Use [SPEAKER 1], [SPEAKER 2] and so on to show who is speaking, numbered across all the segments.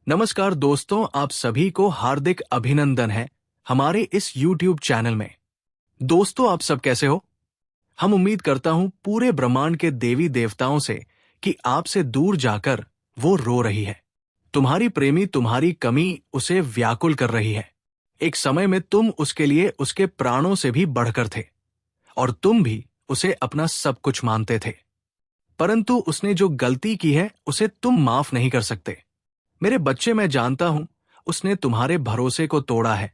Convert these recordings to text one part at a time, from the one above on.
[SPEAKER 1] नमस्कार दोस्तों, आप सभी को हार्दिक अभिनंदन है हमारे इस YouTube चैनल में। दोस्तों, आप सब कैसे हो? हम उम्मीद करता हूं पूरे ब्रह्मांड के देवी देवताओं से कि आपसे दूर जाकर वो रो रही है। तुम्हारी प्रेमी तुम्हारी कमी उसे व्याकुल कर रही है। एक समय में तुम उसके लिए उसके प्राणों से भी बढ़कर थे और तुम भी उसे अपना सब कुछ मानते थे। परंतु उसने जो गलती की है उसे तुम माफ नहीं कर सकते। मेरे बच्चे, मैं जानता हूं उसने तुम्हारे भरोसे को तोड़ा है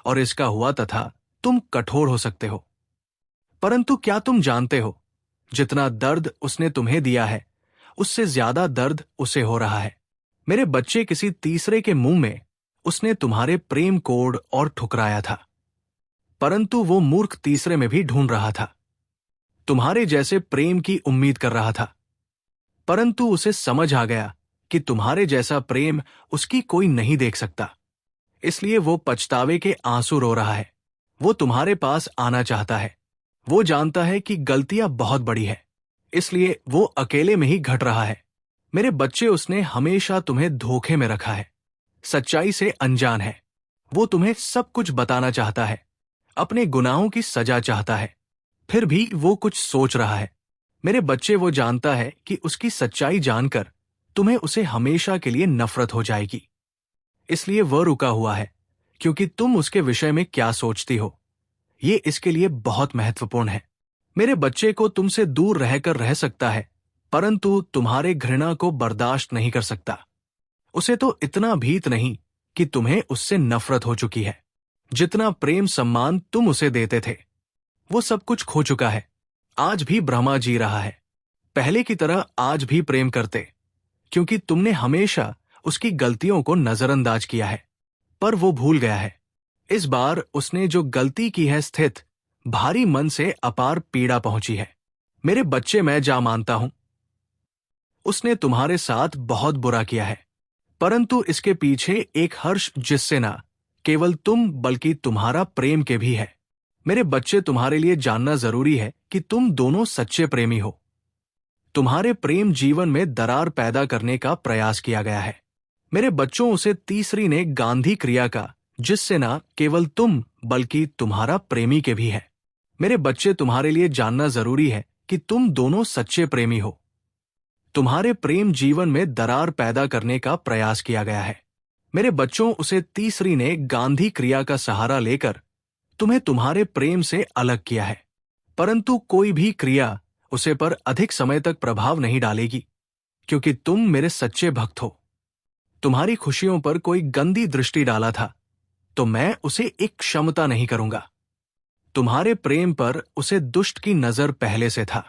[SPEAKER 1] और इसका हुआ तथा तुम कठोर हो सकते हो। परंतु क्या तुम जानते हो, जितना दर्द उसने तुम्हें दिया है उससे ज्यादा दर्द उसे हो रहा है। मेरे बच्चे, किसी तीसरे के मुंह में उसने तुम्हारे प्रेम कोड और ठुकराया था, परंतु वो मूर्ख तीसरे में भी ढूंढ रहा था। तुम्हारे जैसे प्रेम की उम्मीद कर रहा था, परंतु उसे समझ आ गया कि तुम्हारे जैसा प्रेम उसकी कोई नहीं देख सकता। इसलिए वो पछतावे के आंसू रो रहा है। वो तुम्हारे पास आना चाहता है। वो जानता है कि गलतियां बहुत बड़ी है, इसलिए वो अकेले में ही घट रहा है। मेरे बच्चे, उसने हमेशा तुम्हें धोखे में रखा है, सच्चाई से अनजान है। वो तुम्हें सब कुछ बताना चाहता है, अपने गुनाहों की सजा चाहता है, फिर भी वो कुछ सोच रहा है। मेरे बच्चे, वो जानता है कि उसकी सच्चाई जानकर तुम्हें उसे हमेशा के लिए नफरत हो जाएगी। इसलिए वह रुका हुआ है, क्योंकि तुम उसके विषय में क्या सोचती हो ये इसके लिए बहुत महत्वपूर्ण है। मेरे बच्चे को तुमसे दूर रहकर रह सकता है, परंतु तुम्हारे घृणा को बर्दाश्त नहीं कर सकता। उसे तो इतना भीत नहीं कि तुम्हें उससे नफरत हो चुकी है। जितना प्रेम सम्मान तुम उसे देते थे वो सब कुछ खो चुका है। आज भी ब्रह्मा जी रहा है, पहले की तरह आज भी प्रेम करते, क्योंकि तुमने हमेशा उसकी गलतियों को नजरअंदाज किया है। पर वो भूल गया है। इस बार उसने जो गलती की है, स्थित भारी मन से अपार पीड़ा पहुंची है। मेरे बच्चे, मैं जा मानता हूं उसने तुम्हारे साथ बहुत बुरा किया है, परंतु इसके पीछे एक हर्ष जिससे ना केवल तुम बल्कि तुम्हारा प्रेम के भी है। मेरे बच्चे, तुम्हारे लिए जानना जरूरी है कि तुम दोनों सच्चे प्रेमी हो। तुम्हारे प्रेम जीवन में दरार पैदा करने का प्रयास किया गया है। मेरे बच्चों, उसे तीसरी ने गांधी क्रिया का, जिससे ना केवल तुम बल्कि तुम्हारा प्रेमी के भी है। मेरे बच्चे, तुम्हारे लिए जानना जरूरी है कि तुम दोनों सच्चे प्रेमी हो। तुम्हारे प्रेम जीवन में दरार पैदा करने का प्रयास किया गया है। मेरे बच्चों, उसे तीसरी ने गांधी क्रिया का सहारा लेकर तुम्हें तुम्हारे प्रेम से अलग किया है, परंतु कोई भी क्रिया उसे पर अधिक समय तक प्रभाव नहीं डालेगी, क्योंकि तुम मेरे सच्चे भक्त हो। तुम्हारी खुशियों पर कोई गंदी दृष्टि डाला था तो मैं उसे एक क्षमता नहीं करूंगा। तुम्हारे प्रेम पर उसे दुष्ट की नजर पहले से था।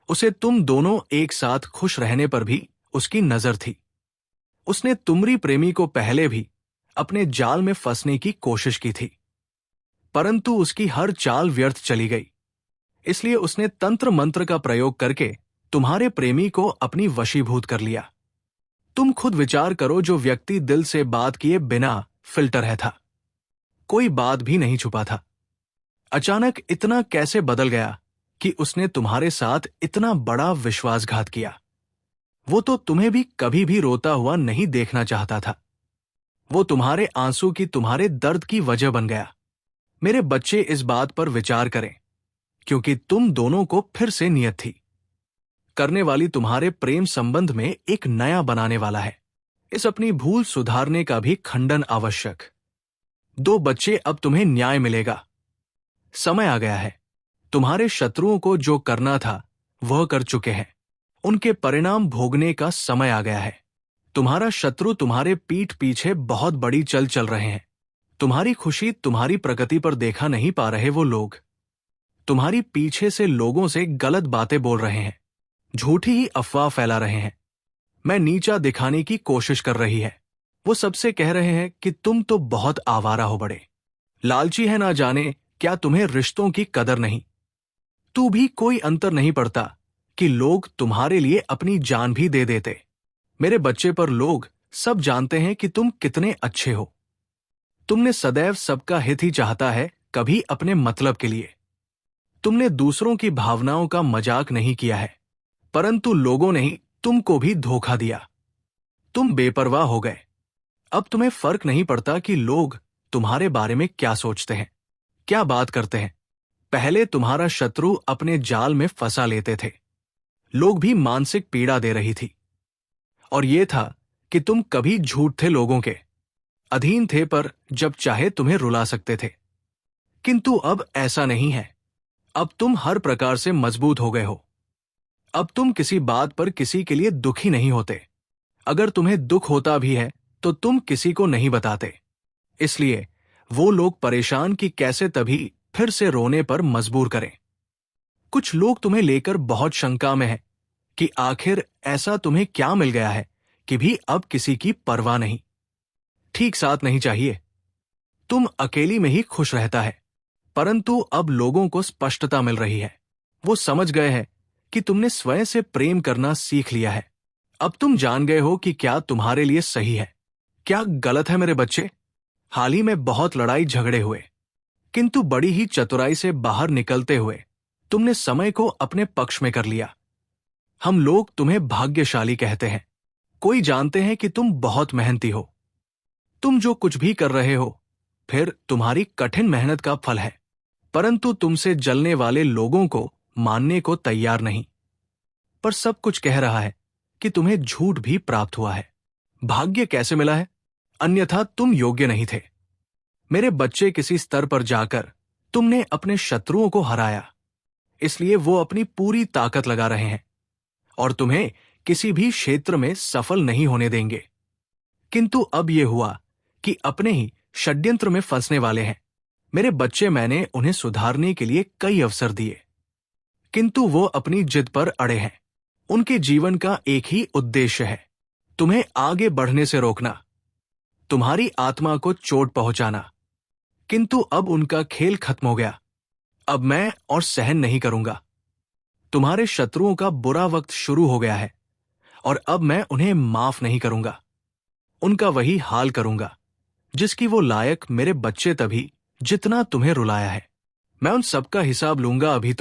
[SPEAKER 1] उसे तुम दोनों एक साथ खुश रहने पर भी उसकी नजर थी। उसने तुमरी प्रेमी को पहले भी अपने जाल में फंसने की कोशिश की थी, परंतु उसकी हर चाल व्यर्थ चली गई। इसलिए उसने तंत्र मंत्र का प्रयोग करके तुम्हारे प्रेमी को अपनी वशीभूत कर लिया। तुम खुद विचार करो, जो व्यक्ति दिल से बात किए बिना फिल्टर है था, कोई बात भी नहीं छुपा था, अचानक इतना कैसे बदल गया कि उसने तुम्हारे साथ इतना बड़ा विश्वासघात किया। वो तो तुम्हें भी कभी भी रोता हुआ नहीं देखना चाहता था। वो तुम्हारे आंसू की, तुम्हारे दर्द की वजह बन गया। मेरे बच्चे, इस बात पर विचार करें, क्योंकि तुम दोनों को फिर से नियत थी करने वाली तुम्हारे प्रेम संबंध में एक नया बनाने वाला है। इस अपनी भूल सुधारने का भी खंडन आवश्यक। दो बच्चे, अब तुम्हें न्याय मिलेगा। समय आ गया है। तुम्हारे शत्रुओं को जो करना था वह कर चुके हैं। उनके परिणाम भोगने का समय आ गया है। तुम्हारा शत्रु तुम्हारे पीठ पीछे बहुत बड़ी चल चल रहे हैं। तुम्हारी खुशी, तुम्हारी प्रगति पर देखा नहीं पा रहे वो लोग। तुम्हारी पीछे से लोगों से गलत बातें बोल रहे हैं, झूठी ही अफवाह फैला रहे हैं, मैं नीचा दिखाने की कोशिश कर रही है। वो सबसे कह रहे हैं कि तुम तो बहुत आवारा हो, बड़े लालची है, ना जाने क्या तुम्हें रिश्तों की कदर नहीं। तू भी कोई अंतर नहीं पड़ता कि लोग तुम्हारे लिए अपनी जान भी दे देते। मेरे बच्चे, पर लोग सब जानते हैं कि तुम कितने अच्छे हो। तुमने सदैव सबका हित ही चाहता है, कभी अपने मतलब के लिए। तुमने दूसरों की भावनाओं का मजाक नहीं किया है, परंतु लोगों ने ही तुमको भी धोखा दिया। तुम बेपरवाह हो गए। अब तुम्हें फर्क नहीं पड़ता कि लोग तुम्हारे बारे में क्या सोचते हैं, क्या बात करते हैं। पहले तुम्हारा शत्रु अपने जाल में फंसा लेते थे, लोग भी मानसिक पीड़ा दे रही थी, और यह था कि तुम कभी झूठ थे, लोगों के अधीन थे, पर जब चाहे तुम्हें रुला सकते थे। किंतु अब ऐसा नहीं है। अब तुम हर प्रकार से मजबूत हो गए हो। अब तुम किसी बात पर किसी के लिए दुखी नहीं होते। अगर तुम्हें दुख होता भी है तो तुम किसी को नहीं बताते, इसलिए वो लोग परेशान कि कैसे तभी फिर से रोने पर मजबूर करें। कुछ लोग तुम्हें लेकर बहुत शंका में हैं कि आखिर ऐसा तुम्हें क्या मिल गया है कि भी अब किसी की परवाह नहीं, ठीक साथ नहीं चाहिए, तुम अकेली में ही खुश रहता है। परंतु अब लोगों को स्पष्टता मिल रही है। वो समझ गए हैं कि तुमने स्वयं से प्रेम करना सीख लिया है। अब तुम जान गए हो कि क्या तुम्हारे लिए सही है, क्या गलत है। मेरे बच्चे, हाल ही में बहुत लड़ाई झगड़े हुए, किंतु बड़ी ही चतुराई से बाहर निकलते हुए तुमने समय को अपने पक्ष में कर लिया। हम लोग तुम्हें भाग्यशाली कहते हैं। कोई जानते हैं कि तुम बहुत मेहनती हो। तुम जो कुछ भी कर रहे हो फिर तुम्हारी कठिन मेहनत का फल है, परंतु तुमसे जलने वाले लोगों को मानने को तैयार नहीं। पर सब कुछ कह रहा है कि तुम्हें झूठ भी प्राप्त हुआ है। भाग्य कैसे मिला है, अन्यथा तुम योग्य नहीं थे। मेरे बच्चे, किसी स्तर पर जाकर तुमने अपने शत्रुओं को हराया, इसलिए वो अपनी पूरी ताकत लगा रहे हैं और तुम्हें किसी भी क्षेत्र में सफल नहीं होने देंगे। किंतु अब यह हुआ कि अपने ही षड्यंत्र में फंसने वाले हैं। मेरे बच्चे, मैंने उन्हें सुधारने के लिए कई अवसर दिए, किंतु वो अपनी जिद पर अड़े हैं। उनके जीवन का एक ही उद्देश्य है, तुम्हें आगे बढ़ने से रोकना, तुम्हारी आत्मा को चोट पहुंचाना। किंतु अब उनका खेल खत्म हो गया। अब मैं और सहन नहीं करूंगा। तुम्हारे शत्रुओं का बुरा वक्त शुरू हो गया है और अब मैं उन्हें माफ नहीं करूंगा। उनका वही हाल करूंगा जिसकी वो लायक। मेरे बच्चे, तभी जितना तुम्हें रुलाया है मैं उन सबका हिसाब लूंगा। अभी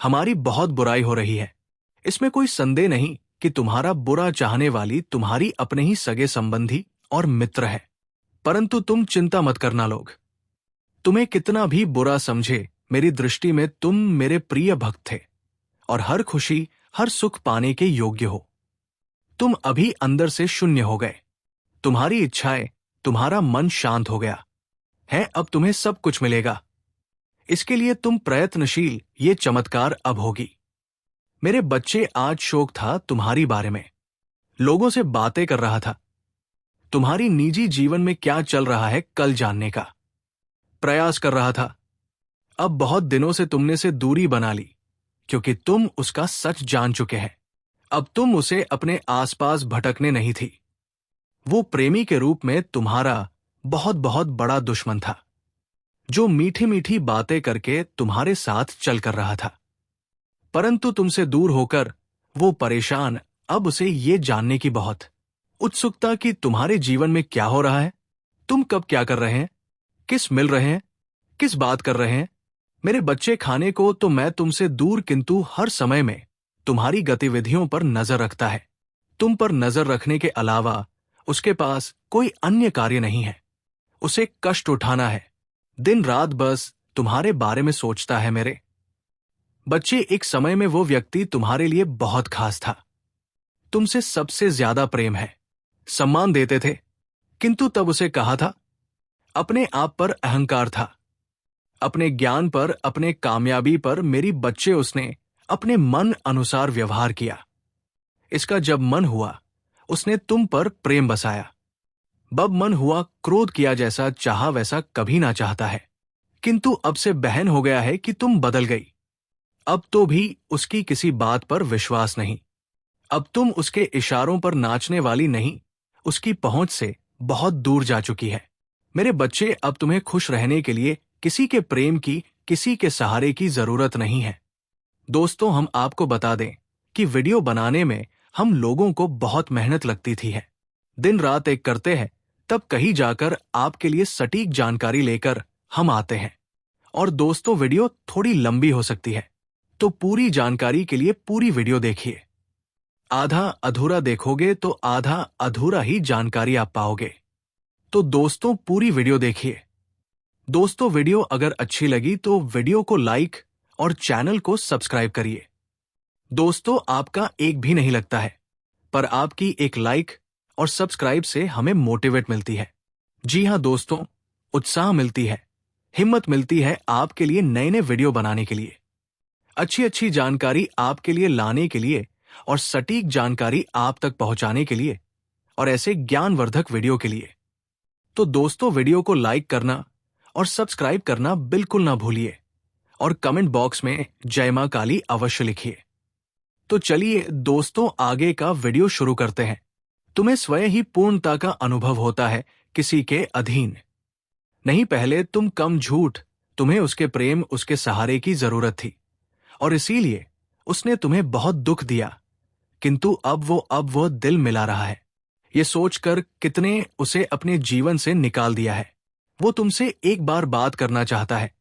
[SPEAKER 1] हमारी बहुत बुराई हो रही है, इसमें कोई संदेह नहीं कि तुम्हारा बुरा चाहने वाली तुम्हारी अपने ही सगे संबंधी और मित्र है। परंतु तुम चिंता मत करना। लोग तुम्हें कितना भी बुरा समझे, मेरी दृष्टि में तुम मेरे प्रिय भक्त थे और हर खुशी, हर सुख पाने के योग्य हो। तुम अभी अंदर से शून्य हो गए। तुम्हारी इच्छाएं, तुम्हारा मन शांत हो गया है। अब तुम्हें सब कुछ मिलेगा। इसके लिए तुम प्रयत्नशील, ये चमत्कार अब होगी। मेरे बच्चे, आज शौक था तुम्हारी बारे में, लोगों से बातें कर रहा था। तुम्हारी निजी जीवन में क्या चल रहा है कल जानने का प्रयास कर रहा था। अब बहुत दिनों से तुमने से दूरी बना ली, क्योंकि तुम उसका सच जान चुके हैं। अब तुम उसे अपने आसपास भटकने नहीं थी। वो प्रेमी के रूप में तुम्हारा बहुत बहुत बड़ा दुश्मन था, जो मीठी मीठी बातें करके तुम्हारे साथ चल कर रहा था। परंतु तुमसे दूर होकर वो परेशान, अब उसे ये जानने की बहुत उत्सुकता कि तुम्हारे जीवन में क्या हो रहा है, तुम कब क्या कर रहे हैं, किस मिल रहे हैं, किस बात कर रहे हैं। मेरे बच्चे, खाने को तो मैं तुमसे दूर, किंतु हर समय में तुम्हारी गतिविधियों पर नजर रखता है। तुम पर नजर रखने के अलावा उसके पास कोई अन्य कार्य नहीं है। उसे कष्ट उठाना है, दिन रात बस तुम्हारे बारे में सोचता है। मेरे बच्चे, एक समय में वो व्यक्ति तुम्हारे लिए बहुत खास था। तुमसे सबसे ज्यादा प्रेम है, सम्मान देते थे, किंतु तब उसे कहा था, अपने आप पर अहंकार था, अपने ज्ञान पर, अपने कामयाबी पर। मेरी बच्चे, उसने अपने मन अनुसार व्यवहार किया। इसका जब मन हुआ, उसने तुम पर प्रेम बसाया। बब मन हुआ, क्रोध किया, जैसा चाहा वैसा कभी ना चाहता है। किंतु अब से बहन हो गया है कि तुम बदल गई। अब तो भी उसकी किसी बात पर विश्वास नहीं। अब तुम उसके इशारों पर नाचने वाली नहीं, उसकी पहुंच से बहुत दूर जा चुकी है। मेरे बच्चे, अब तुम्हें खुश रहने के लिए किसी के प्रेम की, किसी के सहारे की जरूरत नहीं है। दोस्तों, हम आपको बता दें कि वीडियो बनाने में हम लोगों को बहुत मेहनत लगती थी है। दिन रात एक करते हैं, तब कहीं जाकर आपके लिए सटीक जानकारी लेकर हम आते हैं। और दोस्तों, वीडियो थोड़ी लंबी हो सकती है, तो पूरी जानकारी के लिए पूरी वीडियो देखिए। आधा अधूरा देखोगे तो आधा अधूरा ही जानकारी आप पाओगे। तो दोस्तों पूरी वीडियो देखिए। दोस्तों वीडियो अगर अच्छी लगी तो वीडियो को लाइक और चैनल को सब्सक्राइब करिए। दोस्तों आपका एक भी नहीं लगता है, पर आपकी एक लाइक और सब्सक्राइब से हमें मोटिवेट मिलती है। जी हाँ दोस्तों, उत्साह मिलती है, हिम्मत मिलती है आपके लिए नए नए वीडियो बनाने के लिए, अच्छी अच्छी जानकारी आपके लिए लाने के लिए और सटीक जानकारी आप तक पहुंचाने के लिए और ऐसे ज्ञानवर्धक वीडियो के लिए। तो दोस्तों वीडियो को लाइक करना और सब्सक्राइब करना बिल्कुल ना भूलिए और कमेंट बॉक्स में जय मां काली अवश्य लिखिए। तो चलिए दोस्तों आगे का वीडियो शुरू करते हैं। तुम्हें स्वयं ही पूर्णता का अनुभव होता है, किसी के अधीन नहीं। पहले तुम कम झूठ, तुम्हें उसके प्रेम उसके सहारे की जरूरत थी और इसीलिए उसने तुम्हें बहुत दुख दिया, किंतु अब वो दिल मिला रहा है। ये सोचकर कितने उसे अपने जीवन से निकाल दिया है। वो तुमसे एक बार बात करना चाहता है,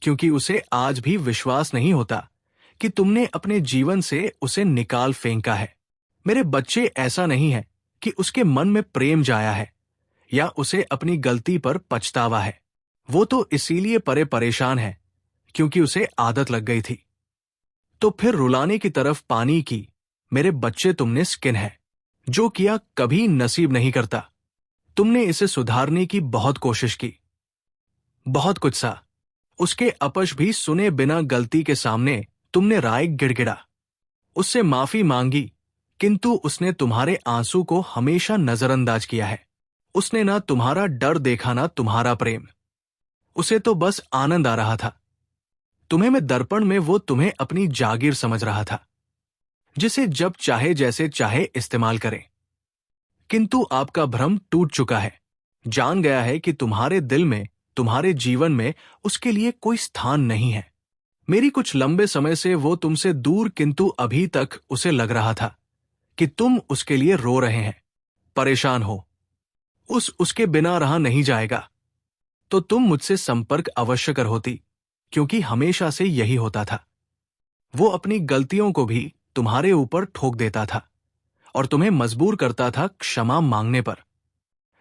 [SPEAKER 1] क्योंकि उसे आज भी विश्वास नहीं होता कि तुमने अपने जीवन से उसे निकाल फेंका है। मेरे बच्चे, ऐसा नहीं है कि उसके मन में प्रेम जाया है या उसे अपनी गलती पर पछतावा है। वो तो इसीलिए परेशान है क्योंकि उसे आदत लग गई थी। तो फिर रुलाने की तरफ पानी की। मेरे बच्चे, तुमने स्किन है, जो किया कभी नसीब नहीं करता। तुमने इसे सुधारने की बहुत कोशिश की, बहुत कुछ सा, उसके अपश भी सुने बिना गलती के सामने तुमने राय गिड़गिड़ा, उससे माफी मांगी, किंतु उसने तुम्हारे आंसू को हमेशा नजरअंदाज किया है। उसने ना तुम्हारा डर देखा ना तुम्हारा प्रेम। उसे तो बस आनंद आ रहा था तुम्हें में दर्पण में। वो तुम्हें अपनी जागीर समझ रहा था, जिसे जब चाहे जैसे चाहे इस्तेमाल करे। किंतु आपका भ्रम टूट चुका है। जान गया है कि तुम्हारे दिल में, तुम्हारे जीवन में उसके लिए कोई स्थान नहीं है। मेरी कुछ लंबे समय से वो तुमसे दूर, किंतु अभी तक उसे लग रहा था कि तुम उसके लिए रो रहे हैं, परेशान हो। उसके बिना रहा नहीं जाएगा। तो तुम मुझसे संपर्क अवश्य कर होती, क्योंकि हमेशा से यही होता था। वो अपनी गलतियों को भी तुम्हारे ऊपर ठोक देता था और तुम्हें मजबूर करता था क्षमा मांगने पर।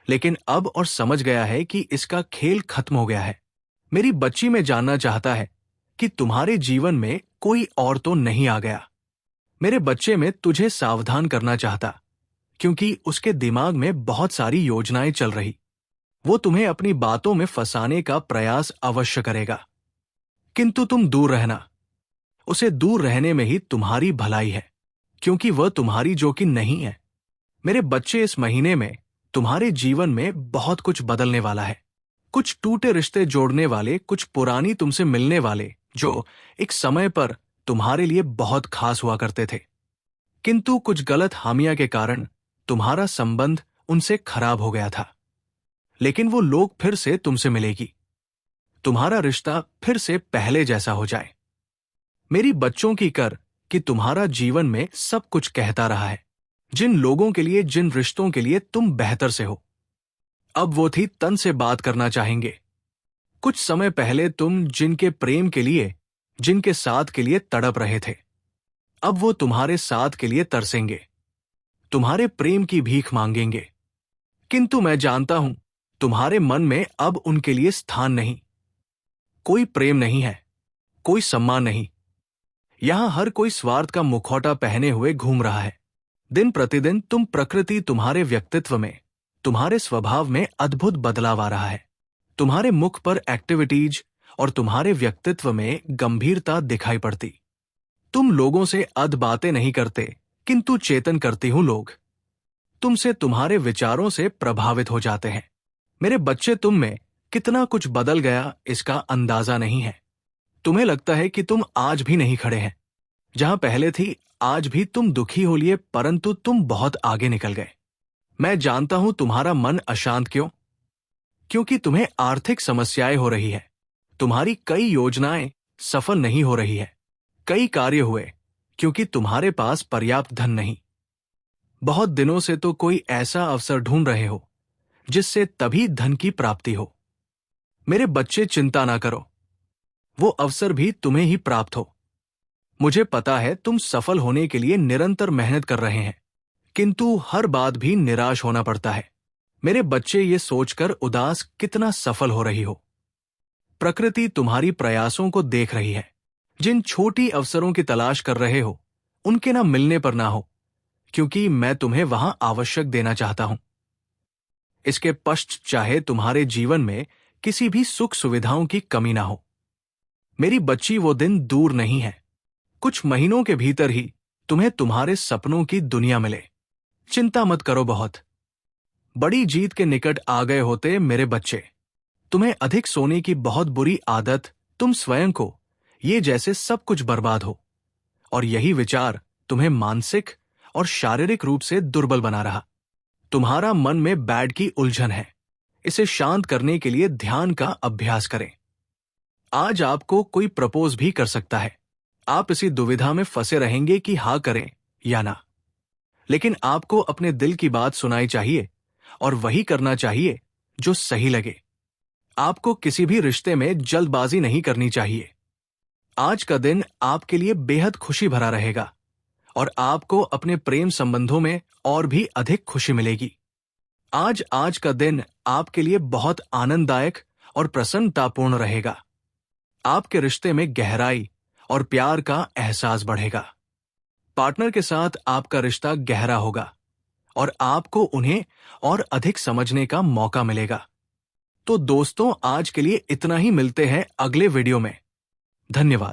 [SPEAKER 1] लेकिन अब और समझ गया है कि इसका खेल खत्म हो गया है। मेरी बच्ची में जानना चाहता है कि तुम्हारे जीवन में कोई और तो नहीं आ गया। मेरे बच्चे में तुझे सावधान करना चाहता, क्योंकि उसके दिमाग में बहुत सारी योजनाएं चल रही। वो तुम्हें अपनी बातों में फंसाने का प्रयास अवश्य करेगा, किंतु तुम दूर रहना। उसे दूर रहने में ही तुम्हारी भलाई है, क्योंकि वह तुम्हारी जो कि नहीं है। मेरे बच्चे, इस महीने में तुम्हारे जीवन में बहुत कुछ बदलने वाला है। कुछ टूटे रिश्ते जोड़ने वाले, कुछ पुरानी तुमसे मिलने वाले, जो एक समय पर तुम्हारे लिए बहुत खास हुआ करते थे, किंतु कुछ गलत हामिया के कारण तुम्हारा संबंध उनसे खराब हो गया था। लेकिन वो लोग फिर से तुमसे मिलेगी, तुम्हारा रिश्ता फिर से पहले जैसा हो जाए। मेरी बच्चों की कर कि तुम्हारा जीवन में सब कुछ कहता रहा है। जिन लोगों के लिए, जिन रिश्तों के लिए तुम बेहतर से हो, अब वो थी तन से बात करना चाहेंगे। कुछ समय पहले तुम जिनके प्रेम के लिए, जिनके साथ के लिए तड़प रहे थे, अब वो तुम्हारे साथ के लिए तरसेंगे, तुम्हारे प्रेम की भीख मांगेंगे। किंतु मैं जानता हूं तुम्हारे मन में अब उनके लिए स्थान नहीं। कोई प्रेम नहीं है, कोई सम्मान नहीं। यहां हर कोई स्वार्थ का मुखौटा पहने हुए घूम रहा है। दिन प्रतिदिन प्रकृति तुम्हारे व्यक्तित्व में, तुम्हारे स्वभाव में अद्भुत बदलाव आ रहा है। तुम्हारे मुख पर एक्टिविटीज और तुम्हारे व्यक्तित्व में गंभीरता दिखाई पड़ती। तुम लोगों से अध बातें नहीं करते, किंतु चेतन करती हूं लोग। तुमसे, तुम्हारे विचारों से प्रभावित हो जाते हैं। मेरे बच्चे, तुम में कितना कुछ बदल गया इसका अंदाजा नहीं है। तुम्हें लगता है कि तुम आज भी नहीं खड़े हैं जहां पहले थी। आज भी तुम दुखी हो लिए, परंतु तुम बहुत आगे निकल गए। मैं जानता हूं तुम्हारा मन अशांत क्यों, क्योंकि तुम्हें आर्थिक समस्याएं हो रही है। तुम्हारी कई योजनाएं सफल नहीं हो रही है। कई कार्य हुए क्योंकि तुम्हारे पास पर्याप्त धन नहीं। बहुत दिनों से तो कोई ऐसा अवसर ढूंढ रहे हो जिससे तभी धन की प्राप्ति हो। मेरे बच्चे, चिंता ना करो, वो अवसर भी तुम्हें ही प्राप्त हो। मुझे पता है तुम सफल होने के लिए निरंतर मेहनत कर रहे हैं, किंतु हर बात भी निराश होना पड़ता है। मेरे बच्चे, ये सोचकर उदास कितना सफल हो रही हो। प्रकृति तुम्हारी प्रयासों को देख रही है। जिन छोटी अवसरों की तलाश कर रहे हो, उनके ना मिलने पर ना हो, क्योंकि मैं तुम्हें वहां आवश्यक देना चाहता हूं। इसके पश्चात चाहे तुम्हारे जीवन में किसी भी सुख सुविधाओं की कमी ना हो। मेरी बच्ची, वो दिन दूर नहीं है। कुछ महीनों के भीतर ही तुम्हें तुम्हारे सपनों की दुनिया मिले। चिंता मत करो, बहुत बड़ी जीत के निकट आ गए होते मेरे बच्चे। तुम्हें अधिक सोने की बहुत बुरी आदत, तुम स्वयं को ये जैसे सब कुछ बर्बाद हो, और यही विचार तुम्हें मानसिक और शारीरिक रूप से दुर्बल बना रहा। तुम्हारा मन में बैड की उलझन है। इसे शांत करने के लिए ध्यान का अभ्यास करें। आज आपको कोई प्रपोज भी कर सकता है। आप इसी दुविधा में फंसे रहेंगे कि हाँ करें या ना। लेकिन आपको अपने दिल की बात सुनाई चाहिए और वही करना चाहिए जो सही लगे। आपको किसी भी रिश्ते में जल्दबाजी नहीं करनी चाहिए। आज का दिन आपके लिए बेहद खुशी भरा रहेगा और आपको अपने प्रेम संबंधों में और भी अधिक खुशी मिलेगी। आज का दिन आपके लिए बहुत आनंददायक और प्रसन्नतापूर्ण रहेगा। आपके रिश्ते में गहराई और प्यार का एहसास बढ़ेगा। पार्टनर के साथ आपका रिश्ता गहरा होगा और आपको उन्हें और अधिक समझने का मौका मिलेगा। तो दोस्तों, आज के लिए इतना ही। मिलते हैं अगले वीडियो में। धन्यवाद।